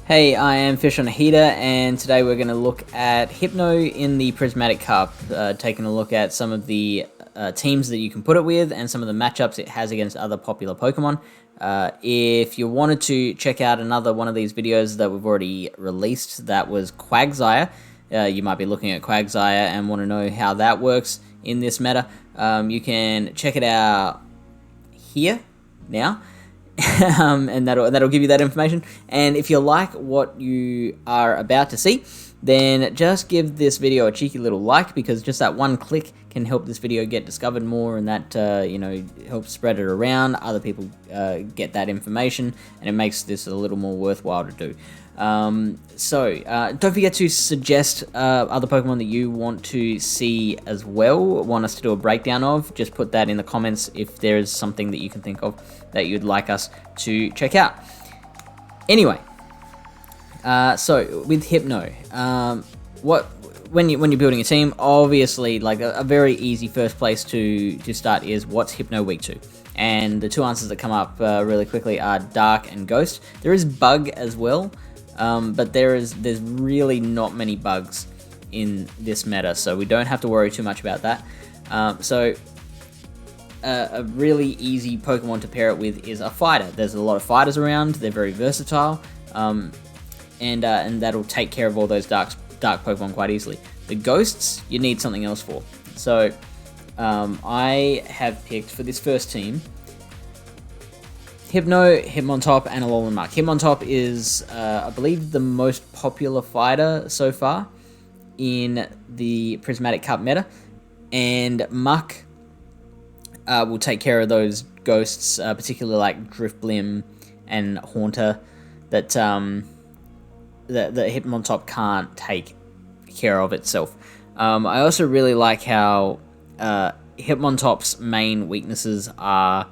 Hey, I am Fish on a Heater, and today we're going to look at Hypno in the Prismatic Cup, taking a look at some of the teams that you can put it with and some of the matchups it has against other popular Pokemon. If you wanted to check out another one of these videos that we've already released, that was Quagsire. You might be looking at Quagsire and want to know how that works in this meta. You can check it out here now. And that'll give you that information. And if you like what you are about to see, then just give this video a cheeky little like, because just that one click can help this video get discovered more, and that helps spread it around. Other people get that information, and it makes this a little more worthwhile to do. So don't forget to suggest other Pokemon that you want to see as well, want us to do a breakdown of. Just put that in the comments if there is something that you can think of that you'd like us to check out. Anyway, so with Hypno, when you're building a team, obviously, like a very easy first place to start is what's Hypno weak to, and the two answers that come up really quickly are Dark and Ghost. There is Bug as well, but there's really not many bugs in this meta, so we don't have to worry too much about that. A really easy Pokemon to pair it with is a fighter. There's a lot of fighters around. They're very versatile, and that'll take care of all those dark Pokemon quite easily. The ghosts, you need something else for. So I have picked for this first team Hypno, Hitmontop, and Alolan. Hitmontop is, I believe, the most popular fighter so far in the Prismatic Cup meta, and Muck will take care of those ghosts, particularly like Drifblim and Haunter, that Hitmontop can't take care of itself. I also really like how Hitmontop's main weaknesses are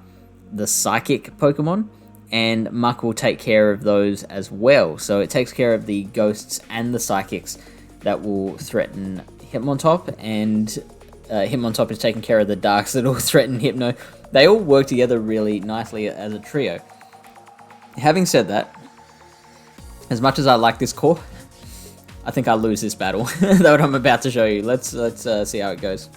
the Psychic Pokemon, and Muck will take care of those as well. So it takes care of the ghosts and the Psychics that will threaten Hitmontop, and Hitmontop is taking care of the darks that will threaten Hypno. They all work together really nicely as a trio. Having said that, as much as I like this core, I think I'll lose this battle that I'm about to show you. Let's see how it goes.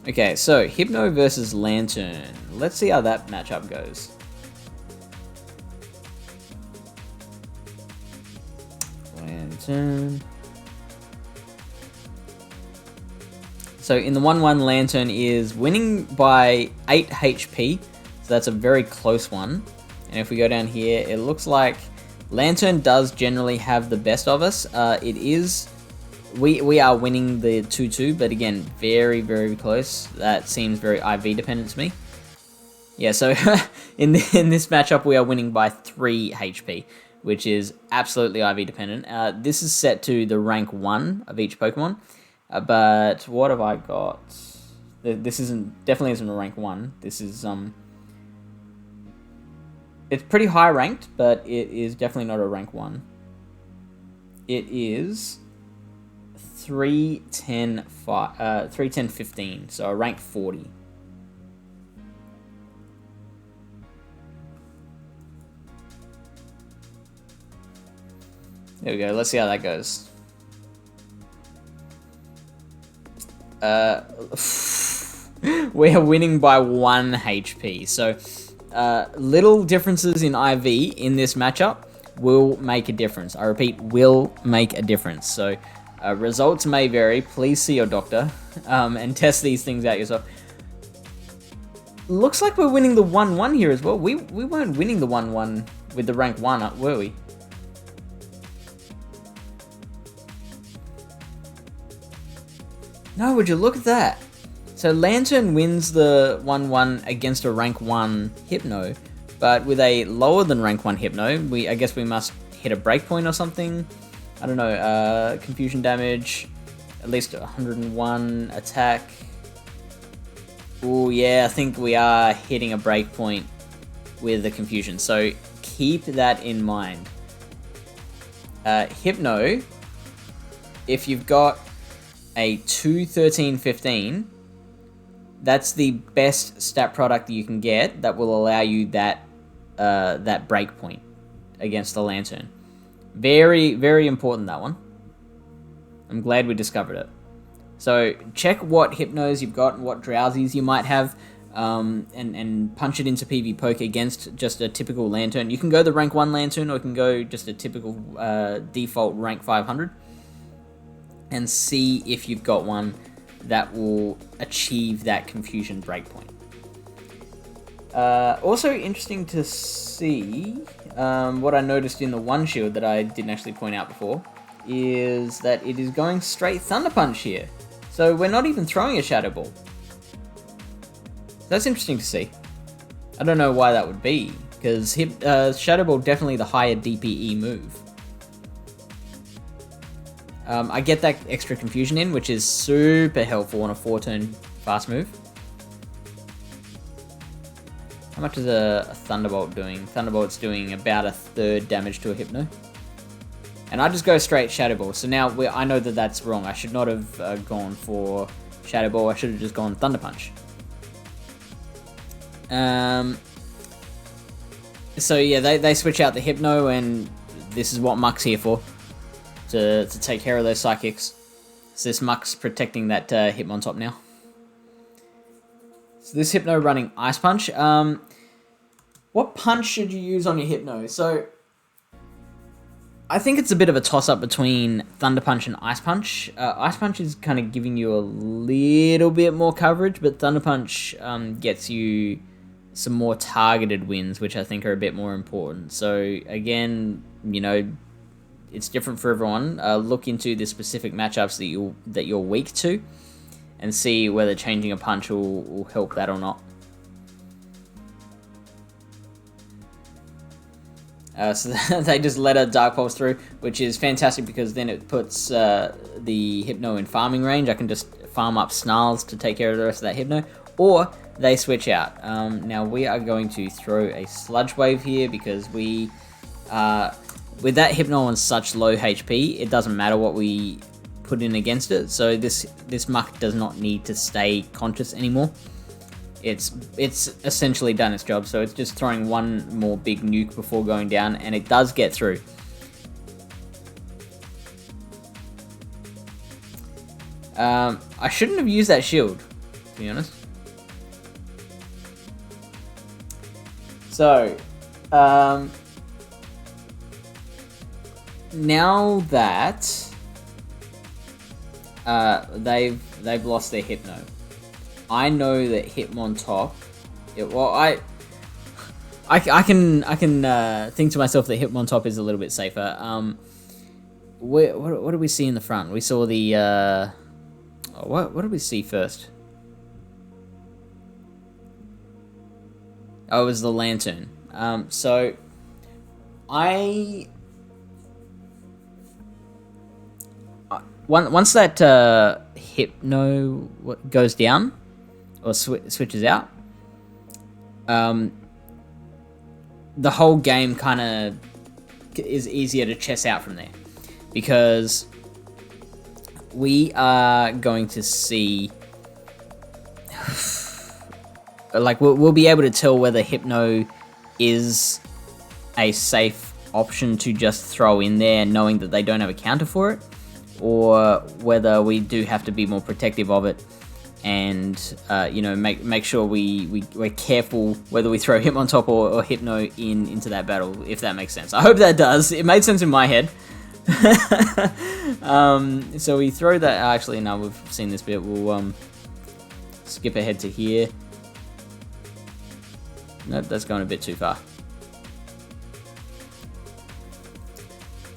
Okay, so Hypno versus Lantern. Let's see how that matchup goes. Lantern. So in the 1-1, Lantern is winning by 8 HP, so that's a very close one. And if we go down here, it looks like Lantern does generally have the best of us. We are winning the 2-2, but again, very, very close. That seems very IV dependent to me. Yeah, so in this matchup, we are winning by 3 HP, which is absolutely IV dependent. This is set to the rank 1 of each Pokemon, but what have I got? This definitely isn't a rank 1. This is it's pretty high ranked, but it is definitely not a rank 1. It is 310-15, so a rank 40. There we go. Let's see how that goes. We are winning by 1 HP. So little differences in IV in this matchup will make a difference. I repeat, will make a difference. So results may vary. Please see your doctor and test these things out yourself. Looks like we're winning the 1-1 here as well. We weren't winning the 1-1 with the rank 1, were we? No, would you look at that? So Lantern wins the 1-1 against a rank 1 Hypno, but with a lower than rank 1 Hypno, I guess we must hit a breakpoint or something. I don't know, confusion damage, at least 101 attack. Oh yeah, I think we are hitting a breakpoint with the confusion, so keep that in mind. Hypno, if you've got a 2-13-15, That's the best stat product you can get that will allow you that that break point against the Lantern. Very, very important, that one. I'm glad we discovered it. So check what Hypnos you've got and what Drowsies you might have, and punch it into PvPoke against just a typical Lantern. You can go the rank 1 Lantern, or you can go just a typical default rank 500, and see if you've got one that will achieve that confusion breakpoint. Also interesting to see, what I noticed in the one shield that I didn't actually point out before, is that it is going straight Thunder Punch here. So we're not even throwing a Shadow Ball. That's interesting to see. I don't know why that would be, because Shadow Ball definitely the higher DPE move. I get that extra confusion in, which is super helpful on a 4-turn fast move. How much is a Thunderbolt doing? Thunderbolt's doing about 1/3 damage to a Hypno. And I just go straight Shadow Ball. So now I know that that's wrong. I should not have gone for Shadow Ball. I should have just gone Thunder Punch. So yeah, they switch out the Hypno, and this is what Muck's here for. To take care of those Psychics. So this Muck's protecting that Hitmontop now. So this Hypno running Ice Punch. What punch should you use on your Hypno? So I think it's a bit of a toss-up between Thunder Punch and Ice Punch. Ice Punch is kind of giving you a little bit more coverage, but Thunder Punch gets you some more targeted wins, which I think are a bit more important. So again, you know, it's different for everyone. Look into the specific matchups that you're weak to, and see whether changing a punch will help that or not. So they just let a Dark Pulse through, which is fantastic because then it puts the Hypno in farming range. I can just farm up Snarls to take care of the rest of that Hypno, or they switch out. Now we are going to throw a Sludge Wave here because we... with that Hypno on such low HP, it doesn't matter what we put in against it. So this Muck does not need to stay conscious anymore. It's essentially done its job. So it's just throwing one more big nuke before going down, and it does get through. I shouldn't have used that shield, to be honest. So, now that they've lost their Hypno, I know that Hitmontop. I can think to myself that Hitmontop is a little bit safer. What did we see in the front? We saw the what did we see first? Oh, it was the Lantern. So once that Hypno goes down or switches out, the whole game kind of is easier to chess out from there, because we are going to see, like, we'll be able to tell whether Hypno is a safe option to just throw in there knowing that they don't have a counter for it, or whether we do have to be more protective of it and you know, make sure we're careful whether we throw Hitmontop or Hypno into that battle, if that makes sense. I hope that does. It made sense in my head. So we throw that. Actually, no, we've seen this bit. We'll skip ahead to here. Nope, that's going a bit too far.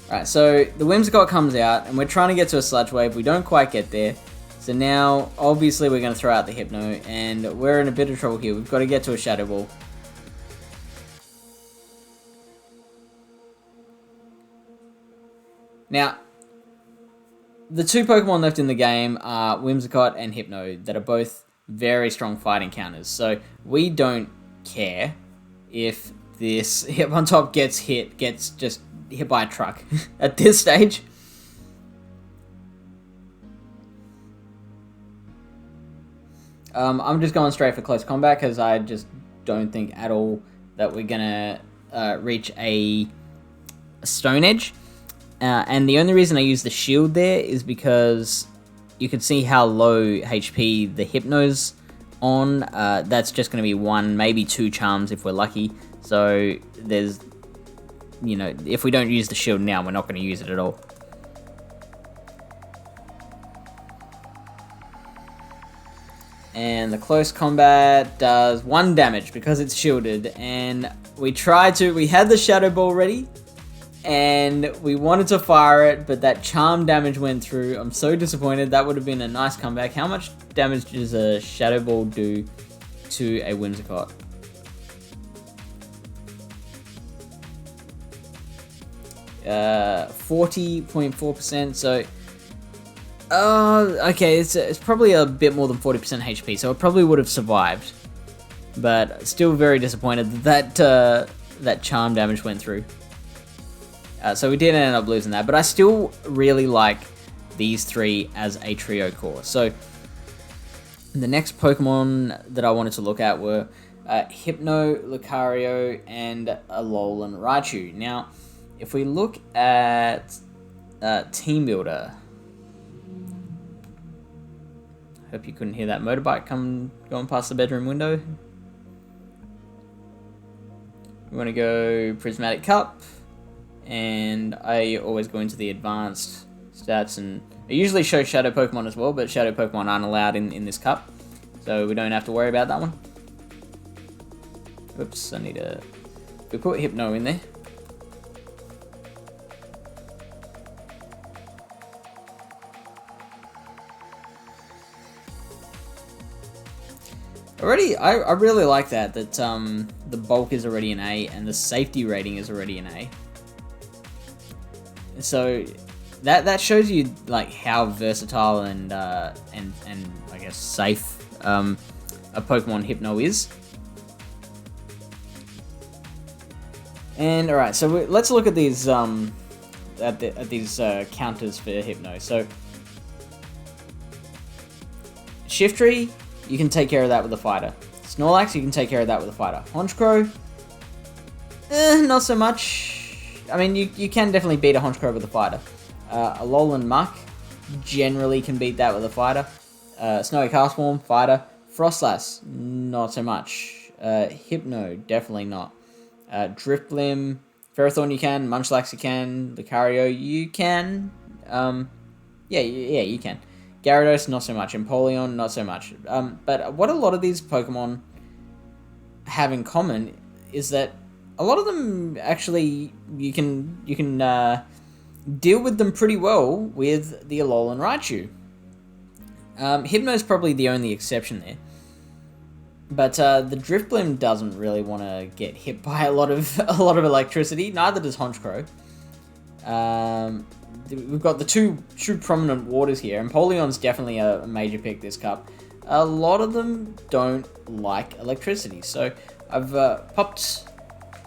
Alright, so the Whimsicott comes out, and we're trying to get to a Sludge Wave. We don't quite get there. So now, obviously, we're going to throw out the Hypno, and we're in a bit of trouble here. We've got to get to a Shadow Ball. Now, the two Pokemon left in the game are Whimsicott and Hypno, that are both very strong fighting counters. So we don't care if this Hitmontop gets just hit by a truck at this stage. I'm just going straight for close combat because I just don't think at all that we're going to reach a Stone Edge. And the only reason I use the shield there is because you can see how low HP the Hypno's on. That's just going to be 1, maybe 2 charms if we're lucky. So there's, you know, if we don't use the shield now, we're not going to use it at all. And the close combat does 1 damage because it's shielded. And we had the Shadow Ball ready, and we wanted to fire it, but that charm damage went through. I'm so disappointed. That would have been a nice comeback. How much damage does a Shadow Ball do to a Whimsicott? Uh, 40.4%, so okay, it's probably a bit more than 40% HP, so it probably would have survived, but still very disappointed that that charm damage went through. So we did end up losing that, but I still really like these 3 as a trio core. So the next Pokemon that I wanted to look at were Hypno, Lucario, and Alolan Raichu. Now, if we look at Team Builder, hope you couldn't hear that motorbike going past the bedroom window. We want to go Prismatic Cup, and I always go into the advanced stats, and I usually show Shadow Pokemon as well, but Shadow Pokemon aren't allowed in this cup, so we don't have to worry about that one. Oops, I need to... We put Hypno in there. Already, I really like that the bulk is already an A and the safety rating is already an A. So that shows you like how versatile and I guess safe a Pokemon Hypno is. And all right, so let's look at these these counters for Hypno. So Shiftry, you can take care of that with a fighter. Snorlax, you can take care of that with a fighter. Honchkrow, not so much. I mean, you can definitely beat a Honchkrow with a fighter. Alolan Muck generally can beat that with a fighter. Snowy Castform, fighter. Frostlass, not so much. Hypno, definitely not. Drifblim, Ferrothorn you can. Munchlax you can. Lucario you can. Yeah, you can. Gyarados, not so much. Empoleon, not so much. But what a lot of these Pokemon have in common is that a lot of them actually you can deal with them pretty well with the Alolan Raichu. Hypno's probably the only exception there. But the Drifblim doesn't really want to get hit by a lot of electricity. Neither does Honchkrow. We've got the two prominent waters here. Empoleon's definitely a major pick this cup. A lot of them don't like electricity, so I've popped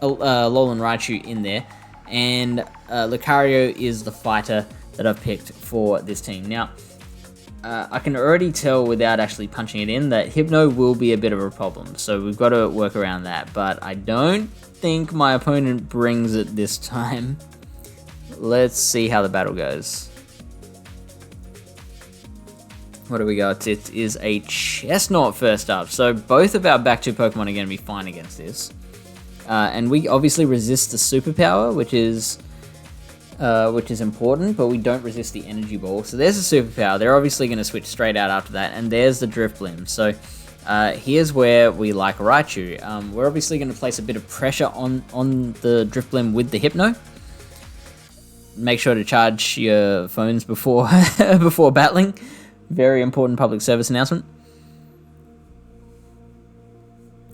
Alolan Raichu in there, and Lucario is the fighter that I've picked for this team. Now, I can already tell without actually punching it in that Hypno will be a bit of a problem, so we've got to work around that, but I don't think my opponent brings it this time. Let's see how the battle goes. What do we got? It is a Chestnut first up, so both of our back two Pokemon are going to be fine against this. And we obviously resist the superpower, which is important, but we don't resist the energy ball. So there's the superpower. They're obviously going to switch straight out after that, and there's the Drifblim. So here's where we like Raichu. We're obviously going to place a bit of pressure on the Drifblim with the Hypno. Make sure to charge your phones before before battling. Very important public service announcement.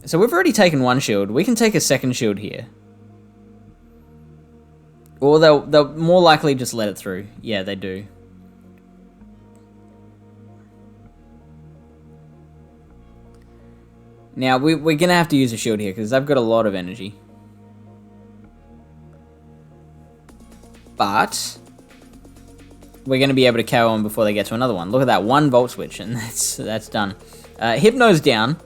So we've already taken one shield. We can take a second shield here. Or they'll more likely just let it through. Yeah, they do. Now, we're going to have to use a shield here because they've got a lot of energy. But we're going to be able to KO on before they get to another one. Look at that, one Volt Switch, and that's done. Hypno's down,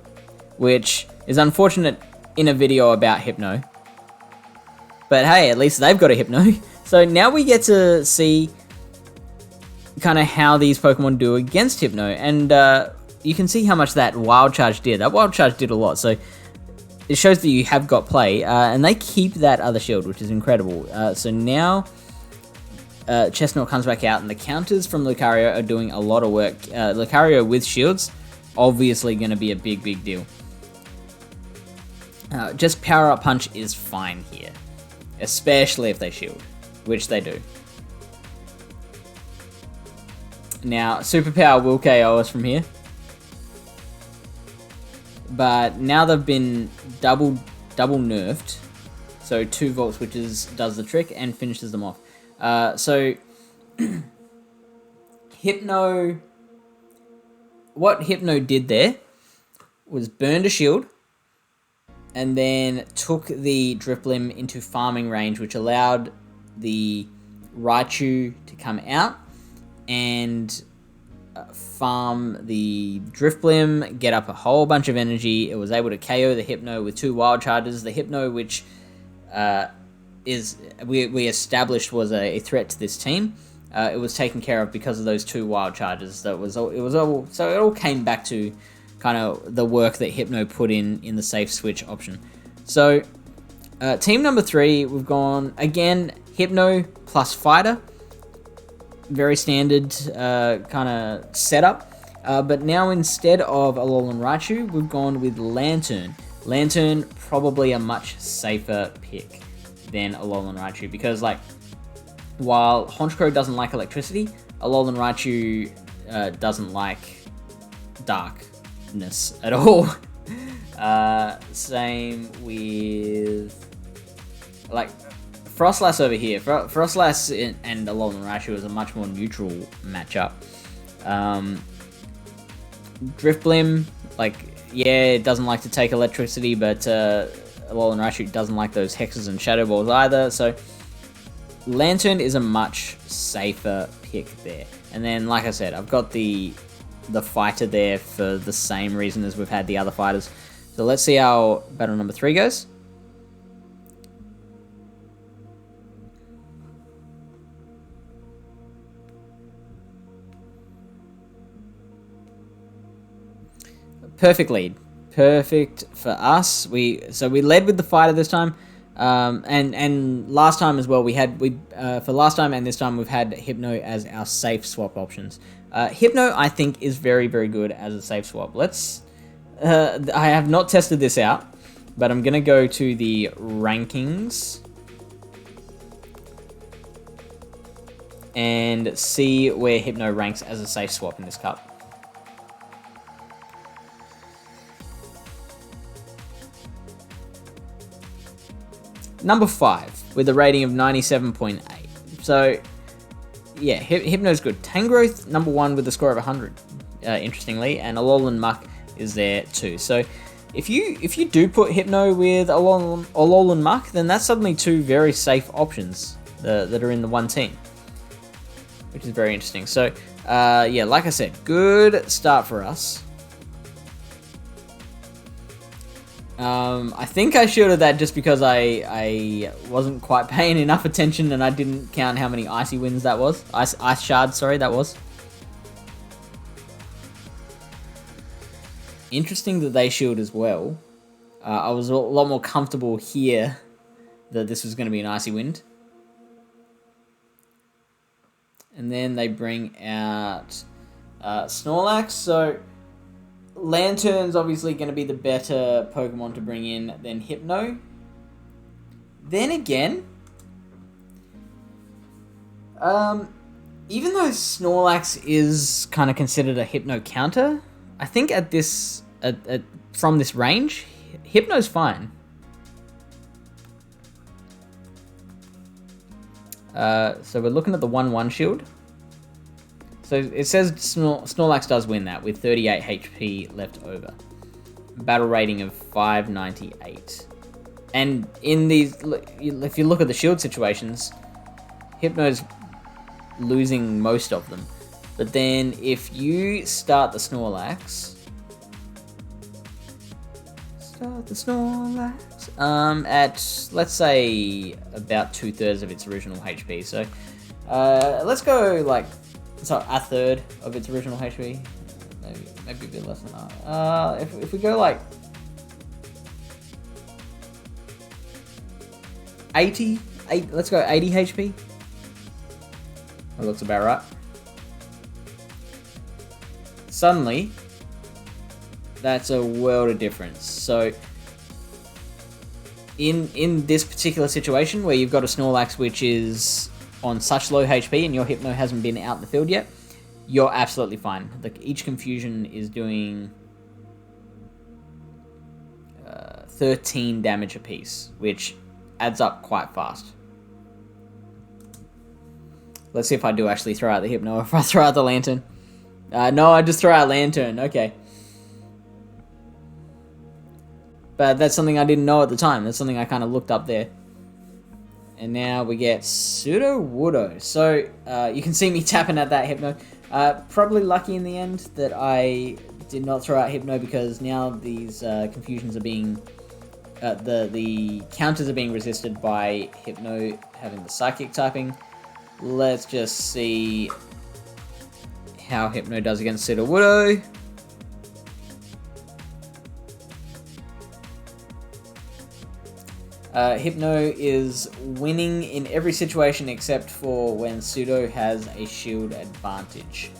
which is unfortunate in a video about Hypno. But hey, at least they've got a Hypno. So now we get to see kind of how these Pokemon do against Hypno. And you can see how much that Wild Charge did. That Wild Charge did a lot. So it shows that you have got play. And they keep that other shield, which is incredible. So now Chestnut comes back out, and the counters from Lucario are doing a lot of work. Lucario with shields, obviously going to be a big, big deal. Just Power Up Punch is fine here, especially if they shield, which they do. Now, Superpower will KO us from here, but now they've been double nerfed, so 2 Volt Switches does the trick and finishes them off. So Hypno, what Hypno did there was burned a shield and then took the Driplim into farming range, which allowed the Raichu to come out and farm the Drifblim, get up a whole bunch of energy. It was able to KO the Hypno with 2 Wild Charges. The Hypno, which we established was a threat to this team, it was taken care of because of those 2 Wild Charges. So it all came back to kind of the work that Hypno put in the safe switch option. So team number 3, we've gone again Hypno plus Fighter. Very standard kind of setup. But now instead of Alolan Raichu, we've gone with Lantern. Lantern, probably a much safer pick than Alolan Raichu, because like, while Honchkrow doesn't like electricity, Alolan Raichu doesn't like darkness at all. Same with like Frostlass over here. Frostlass and Alolan Raichu is a much more neutral matchup. Drifblim, like, yeah, it doesn't like to take electricity, but Alolan Raichu doesn't like those hexes and shadow balls either, so Lantern is a much safer pick there. And then, like I said, I've got the fighter there for the same reason as we've had the other fighters. So let's see how battle number 3 goes. Perfect lead. Perfect for us. So we led with the fighter this time, and last time as well. For last time and this time we've had Hypno as our safe swap options. Hypno, I think, is very, very good as a safe swap. Let's. I have not tested this out, but I'm gonna go to the rankings and see where Hypno ranks as a safe swap in this cup. Number 5, with a rating of 97.8. So, yeah, Hypno's good. Tangrowth, number 1 with a score of 100, interestingly, and Alolan Muck is there too. So, if you do put Hypno with Alolan Muck, then that's suddenly 2 very safe options that are in the one team, which is very interesting. So, yeah, like I said, good start for us. I think I shielded that just because I wasn't quite paying enough attention and I didn't count how many icy winds that was. Ice shards, sorry, that was. Interesting that they shield as well. I was a lot more comfortable here that this was going to be an icy wind. And then they bring out Snorlax, so Lantern's obviously going to be the better Pokemon to bring in than Hypno. Then again, even though Snorlax is kind of considered a Hypno counter, I think at this from this range, Hypno's fine. So we're looking at the 1/1 shield. So it says Snorlax does win that with 38 HP left over. Battle rating of 598. And in these, if you look at the shield situations, Hypno's losing most of them. But then if you start the Snorlax Start the Snorlax. At, let's say, about 2/3 of its original HP. So, let's go, like, so a third of its original HP. Maybe a bit less than that. If we go, like, 80, let's go 80 HP. That looks about right. Suddenly, that's a world of difference. So, in this particular situation where you've got a Snorlax which is on such low HP and your Hypno hasn't been out in the field yet, you're absolutely fine. Each Confusion is doing 13 damage apiece, which adds up quite fast. Let's see if I do actually throw out the Hypno or if I throw out the Lantern. No, I just throw out Lantern. Okay. But that's something I didn't know at the time. That's something I kind of looked up there. And now we get Sudowoodo. So, you can see me tapping at that Hypno. Probably lucky in the end that I did not throw out Hypno, because now these Confusions are being... the counters are being resisted by Hypno having the Psychic typing. Let's just see how Hypno does against Sudowoodo. Hypno is winning in every situation except for when Pseudo has a shield advantage.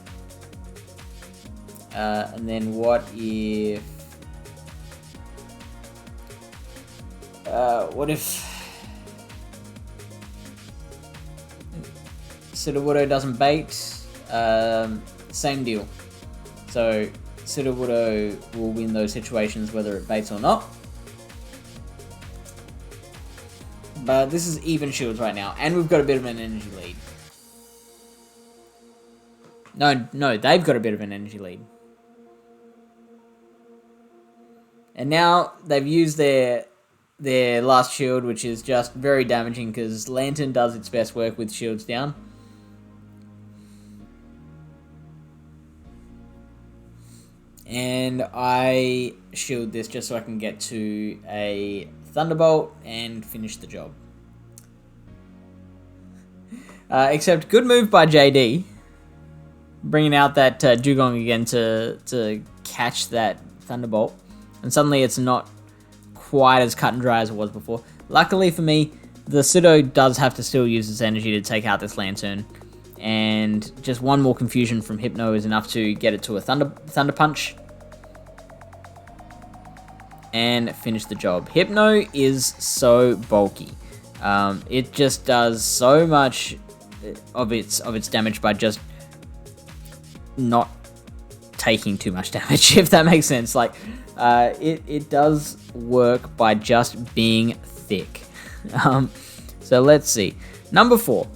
And then what if... Sudowoodo doesn't bait? Same deal. So Sudowoodo will win those situations whether it baits or not. But this is even shields right now, and we've got a bit of an energy lead. No, they've got a bit of an energy lead. And now they've used their last shield, which is just very damaging because Lantern does its best work with shields down. And I shield this just so I can get to a Thunderbolt and finish the job. Except good move by JD, bringing out that Dugong again to catch that Thunderbolt, and suddenly it's not quite as cut and dry as it was before. Luckily for me, the Pseudo does have to still use its energy to take out this Lantern, and just one more Confusion from Hypno is enough to get it to a Thunder Punch and finish the job. Hypno is so bulky. It just does so much of its damage by just not taking too much damage, if that makes sense. Like, it does work by just being thick. So let's see. Number 4.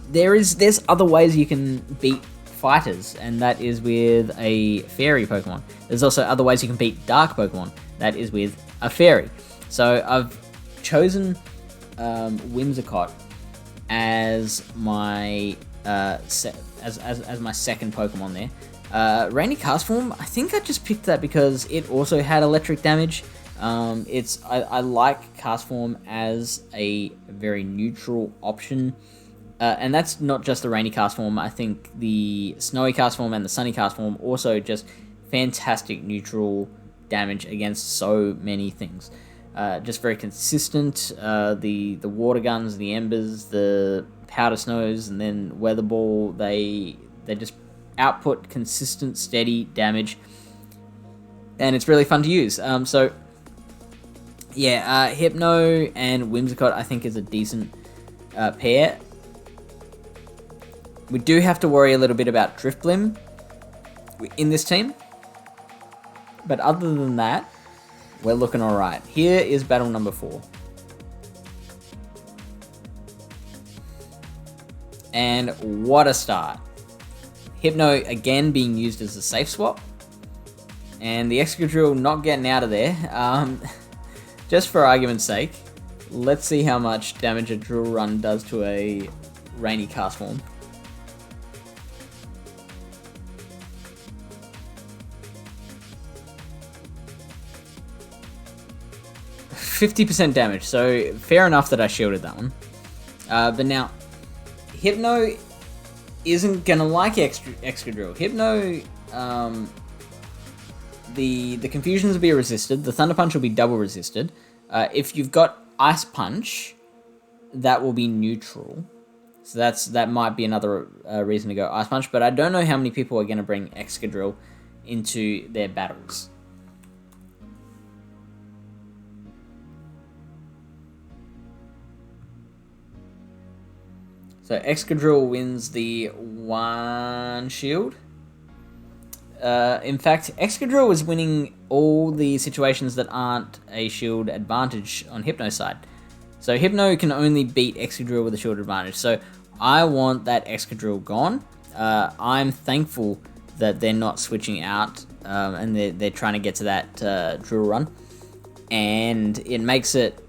There's other ways you can beat fighters, and that is with a fairy Pokemon. There's also other ways you can beat dark Pokemon. That is with a fairy. So I've chosen Whimsicott as my as my second Pokemon there. Rainy Cast Form, I think I just picked that because it also had electric damage. I like Cast Form as a very neutral option. And that's not just the Rainy Cast Form. I think the Snowy Cast Form and the Sunny Cast Form also just fantastic neutral damage against so many things. Just very consistent. The Water Guns, the Embers, the Powder Snows, and then Weather Ball, they just output consistent, steady damage. And it's really fun to use. So, yeah, Hypno and Whimsicott I think is a decent pair. We do have to worry a little bit about Drifblim in this team. But other than that, we're looking alright. Here is battle number 4. And what a start. Hypno again being used as a safe swap. And the Excadrill not getting out of there. Just for argument's sake, let's see how much damage a Drill Run does to a Rainy Cast Form. 50% damage, so fair enough that I shielded that one. But now, Hypno isn't gonna like Excadrill. Hypno, the confusions will be resisted. The Thunder Punch will be double resisted. If you've got Ice Punch, that will be neutral. So that might be another reason to go Ice Punch. But I don't know how many people are gonna bring Excadrill into their battles. So Excadrill wins the 1 shield. In fact, Excadrill is winning all the situations that aren't a shield advantage on Hypno's side. So Hypno can only beat Excadrill with a shield advantage. So I want that Excadrill gone. I'm thankful that they're not switching out and they're trying to get to that drill run. And it makes it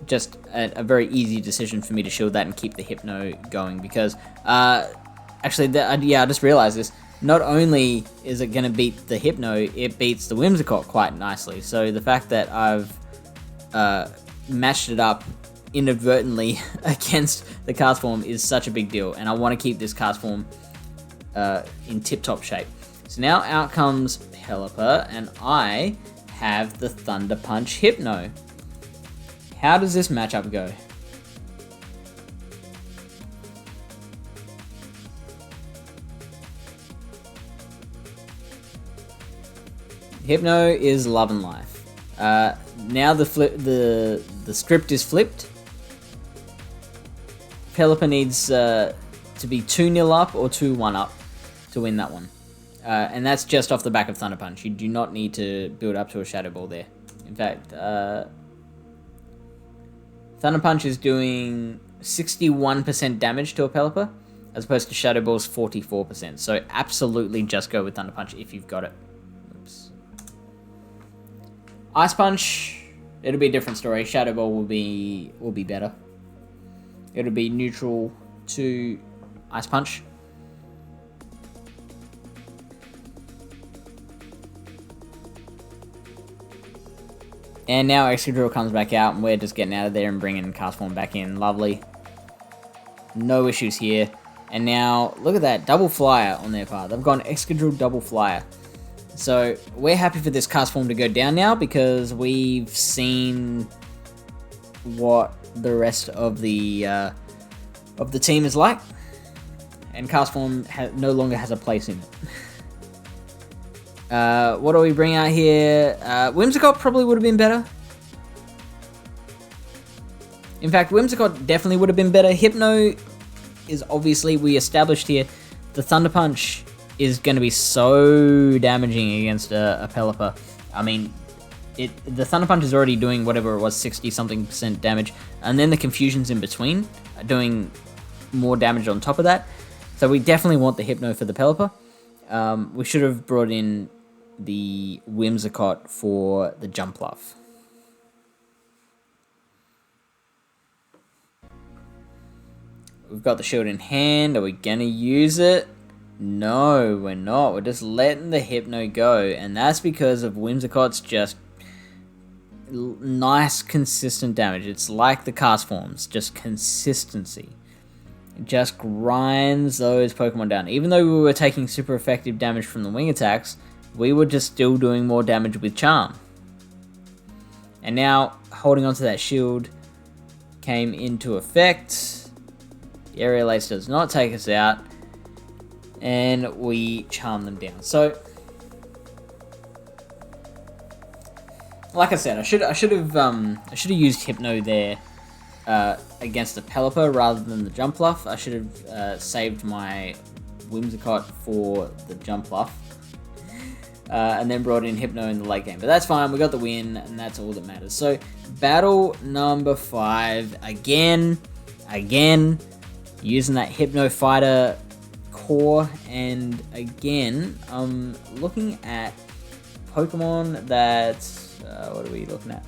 just a very easy decision for me to shield that and keep the Hypno going, because actually, I just realized this. Not only is it going to beat the Hypno, it beats the Whimsicott quite nicely. So the fact that I've matched it up inadvertently against the cast form is such a big deal, and I want to keep this cast form in tip-top shape. So now out comes Pelipper, and I have the Thunder Punch Hypno. How does this matchup go? Hypno is love and life. Now the script is flipped. Pelipper needs to be 2-0 up or 2-1 up to win that one. And that's just off the back of Thunder Punch. You do not need to build up to a Shadow Ball there. In fact, Thunder Punch is doing 61% damage to a Pelipper, as opposed to Shadow Ball's 44%. So absolutely just go with Thunder Punch if you've got it. Oops. Ice Punch, it'll be a different story. Shadow Ball will be better. It'll be neutral to Ice Punch. And now Excadrill comes back out, and we're just getting out of there and bringing Cast Form back in. Lovely. No issues here. And now, look at that. Double Flyer on their part. They've gone Excadrill Double Flyer. So, we're happy for this Cast Form to go down now, because we've seen what the rest of the team is like. And Cast Form no longer has a place in it. What do we bring out here? Whimsicott probably would have been better. In fact, Whimsicott definitely would have been better. Hypno is obviously, we established here, the Thunder Punch is going to be so damaging against a Pelipper. I mean, the Thunder Punch is already doing whatever it was, 60-something% damage, and then the Confusions in between are doing more damage on top of that. So we definitely want the Hypno for the Pelipper. We should have brought in the Whimsicott for the Jumpluff. We've got the shield in hand. Are we going to use it? No, we're not. We're just letting the Hypno go. And that's because of Whimsicott's just nice, consistent damage. It's like the cast forms, just consistency. It just grinds those Pokemon down. Even though we were taking super effective damage from the wing attacks, we were just still doing more damage with Charm. And now, holding onto that shield came into effect. The Aerial Ace does not take us out, and we Charm them down. So, like I said, I should have used Hypno there against the Pelipper rather than the Jumpluff. I should have saved my Whimsicott for the Jumpluff. And then brought in Hypno in the late game. But that's fine, we got the win, and that's all that matters. So, battle number 5, again, using that Hypno Fighter core, and again, looking at Pokemon that, what are we looking at?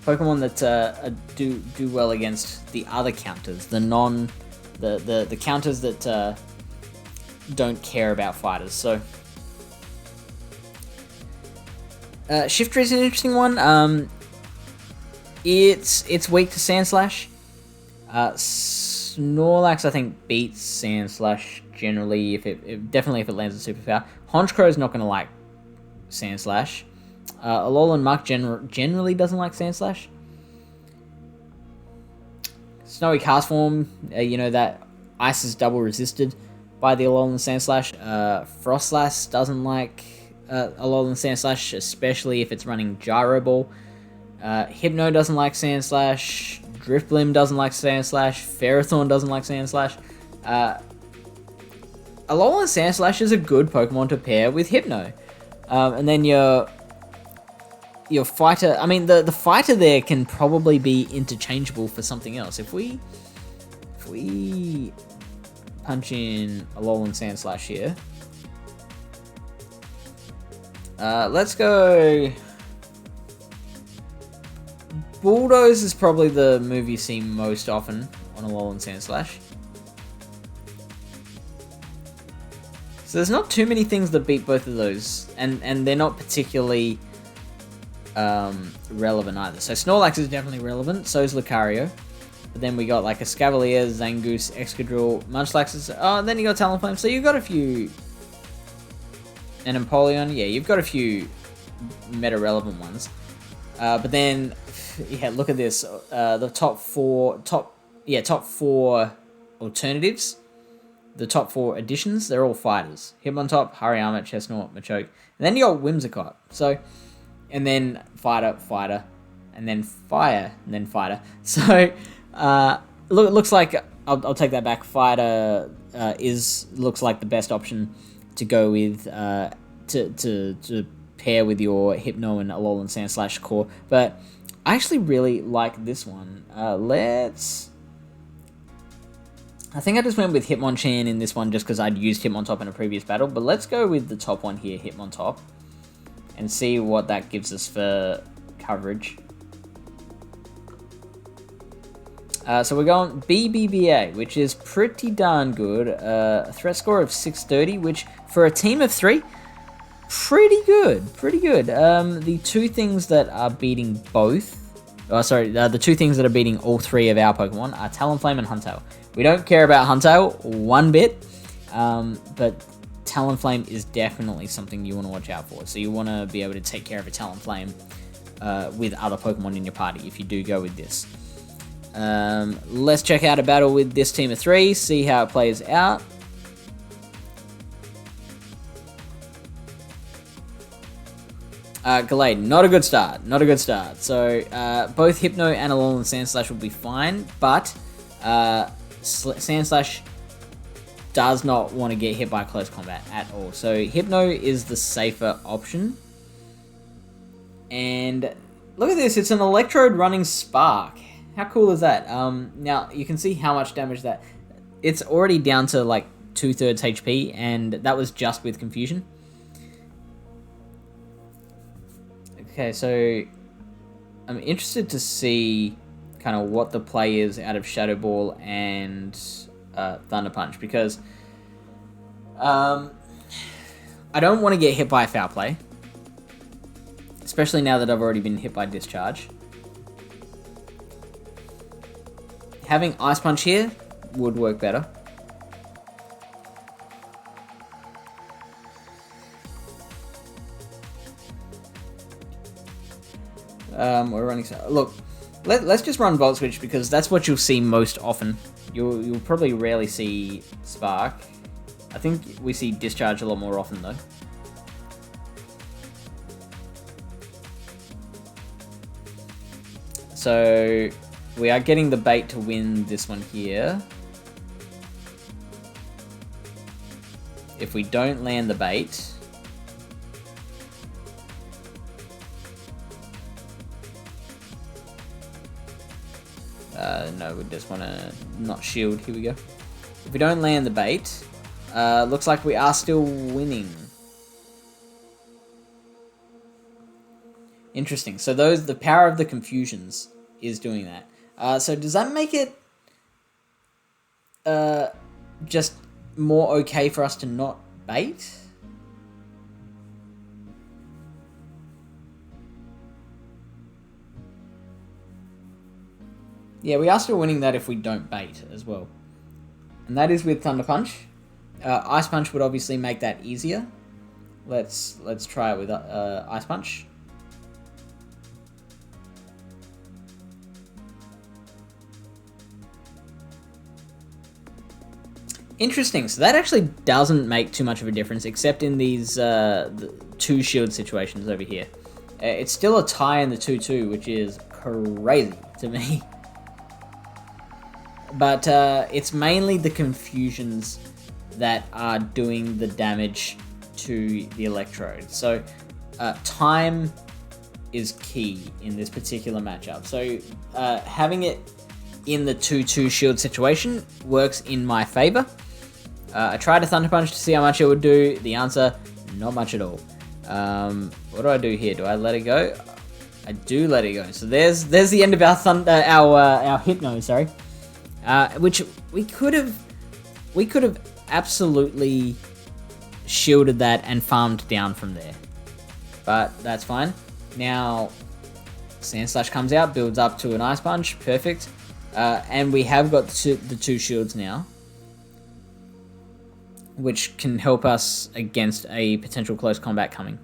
Pokemon that do well against the other counters, the counters that don't care about fighters. So, Shiftry is an interesting one. It's weak to Sand Slash. Snorlax, I think, beats Sand Slash generally, definitely if it lands a superpower. Honchkrow is not going to like Sand Slash. Alolan Muck generally doesn't like Sand Slash. Snowy Cast Form, that Ice is double resisted by the Alolan Sand Slash. Frostlass doesn't like Alolan Sand Slash, especially if it's running Gyro Ball. Hypno doesn't like Sand Slash. Drifblim doesn't like Sand Slash. Ferrothorn doesn't like Sand Slash. Alolan Sand Slash is a good Pokemon to pair with Hypno. And then your fighter, I mean, the fighter there can probably be interchangeable for something else. If we punch in Alolan Sand Slash here, let's go. Bulldoze is probably the move you see most often on Alolan Sand Slash. So there's not too many things that beat both of those, and they're not particularly relevant either. So Snorlax is definitely relevant, so is Lucario. But then we got like a Scavalier, Zangoose, Excadrill, Munchlax. Oh, and then you got Talonflame. So you've got a few... And Empoleon, yeah, you've got a few meta-relevant ones. But then, yeah, look at this. The top four alternatives. The top 4 additions, they're all fighters. Hitmontop, Hariyama, Chestnut, Machoke. And then you got Whimsicott. So, and then fighter, and then fire, and then fighter. So, looks like, I'll take that back. Fighter looks like the best option to go with, to pair with your Hypno and Alolan Sand Slash core. But I actually really like this one. I think I just went with Hitmonchan in this one just because I'd used Hitmontop in a previous battle. But let's go with the top one here, Hitmontop, and see what that gives us for coverage. So we're going BBBA, which is pretty darn good. A threat score of 630, which for a team of 3, pretty good. The two things that are beating the two things that are beating all 3 of our Pokemon are Talonflame and Huntail. We don't care about Huntail one bit, but Talonflame is definitely something you want to watch out for. So you want to be able to take care of a Talonflame with other Pokemon in your party if you do go with this. Let's check out a battle with this team of 3, see how it plays out. Gallade, not a good start. So, both Hypno and Alolan Sand Slash will be fine, but Sand Slash does not want to get hit by close combat at all. So, Hypno is the safer option. And look at this, it's an Electrode running Spark. How cool is that? Now, you can see how much damage that... It's already down to like 2/3 HP, and that was just with Confusion. Okay, so I'm interested to see kind of what the play is out of Shadow Ball and Thunder Punch, because I don't want to get hit by a foul play, especially now that I've already been hit by Discharge. Having Ice Punch here would work better. We're running... Look, let's just run Volt Switch, because that's what you'll see most often. You'll probably rarely see Spark. I think we see Discharge a lot more often, though. So, we are getting the bait to win this one here. If we don't land the bait... no, we just want to not shield. Here we go. If we don't land the bait, looks like we are still winning. Interesting. So the power of the confusions is doing that. So does that make it just more okay for us to not bait? Yeah, we are still winning that if we don't bait as well. And that is with Thunder Punch. Ice Punch would obviously make that easier. Let's try it with Ice Punch. Interesting. So that actually doesn't make too much of a difference, except in these the 2 shield situations over here. It's still a tie in the 2-2, which is crazy to me. But it's mainly the confusions that are doing the damage to the Electrode. So time is key in this particular matchup. So having it in the 2-2 shield situation works in my favor. I tried a Thunder Punch to see how much it would do. The answer, not much at all. What do I do here? Do I let it go? I do let it go. So there's the end of our Hypno, sorry. Which we could have absolutely shielded that and farmed down from there. But that's fine. Now Sand Slash comes out, builds up to an Ice Punch, perfect. And we have got the 2 shields now, which can help us against a potential close combat coming.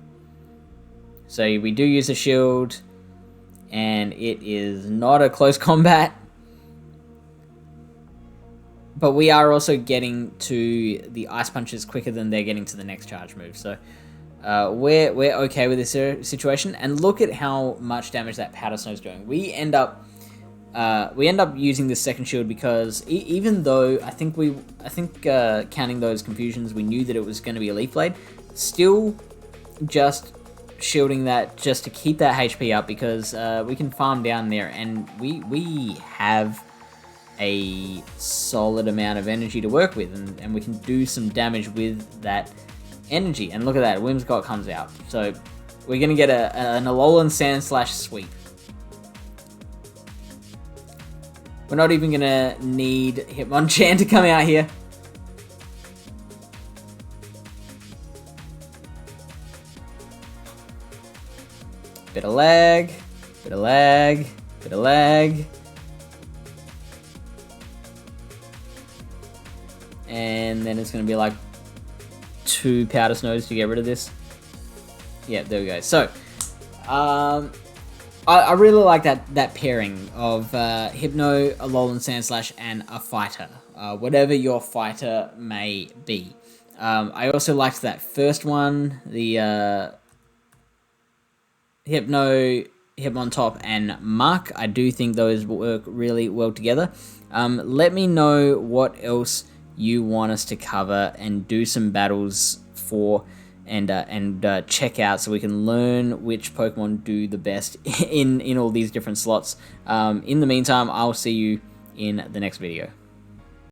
So we do use a shield, and it is not a close combat. But we are also getting to the Ice Punches quicker than they're getting to the next charge move. So we're okay with this situation. And look at how much damage that Powder Snow is doing. We end up using this second shield because even though I think counting those confusions, we knew that it was going to be a Leaf Blade, still just shielding that just to keep that HP up because we can farm down there, and we have a solid amount of energy to work with, and we can do some damage with that energy. And look at that, Whimsicott comes out. So we're going to get an Alolan Sand Slash sweep. We're not even going to need Hitmonchan to come out here. Bit of lag, bit of lag, bit of lag. And then it's going to be like 2 Powder Snows to get rid of this. Yeah, there we go. So, I really like that pairing of Hypno, Alolan Sandslash, and a fighter. Whatever your fighter may be. I also liked that first one, the Hypno, Hitmontop, and Muck. I do think those work really well together. Let me know what else you want us to cover and do some battles for, and check out so we can learn which Pokemon do the best in all these different slots. In the meantime, I'll see you in the next video.